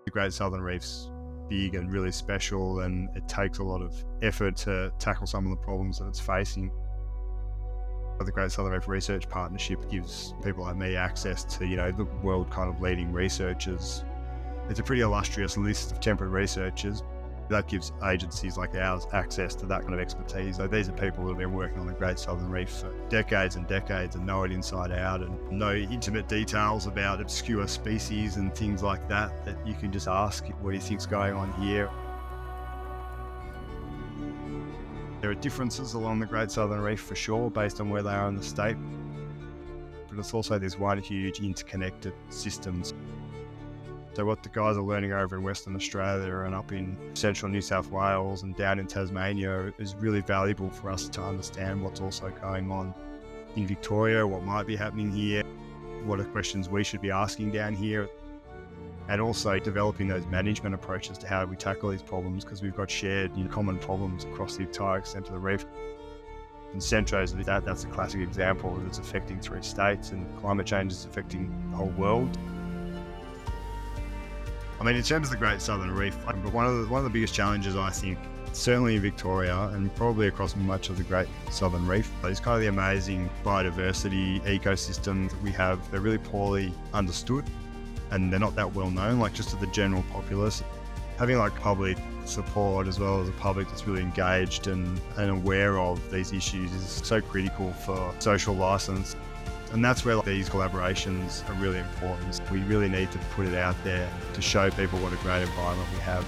The Great Southern Reef's big and really special, and it takes a lot of effort to tackle some of the problems that it's facing. The Great Southern Reef Research Partnership gives people like me access to, the world kind of leading researchers. It's a pretty illustrious list of temperate researchers. That gives agencies like ours access to that kind of expertise. So these are people that have been working on the Great Southern Reef for decades and decades and know it inside out and know intimate details about obscure species and things like that you can just ask, what do you think's going on here? There are differences along the Great Southern Reef for sure, based on where they are in the state. But it's also this one huge interconnected system. So what the guys are learning over in Western Australia and up in central New South Wales and down in Tasmania is really valuable for us to understand what's also going on in Victoria, what might be happening here, what are questions we should be asking down here, and also developing those management approaches to how we tackle these problems, because we've got shared common problems across the entire extent of the reef. And Centros, that's a classic example that's affecting 3 states, and climate change is affecting the whole world. I mean, in terms of the Great Southern Reef, one of the biggest challenges, I think, certainly in Victoria and probably across much of the Great Southern Reef, is kind of the amazing biodiversity ecosystem that we have. They're really poorly understood and they're not that well known, like just to the general populace. Having public support as well as a public that's really engaged and aware of these issues is so critical for social license. And that's where these collaborations are really important. We really need to put it out there to show people what a great environment we have.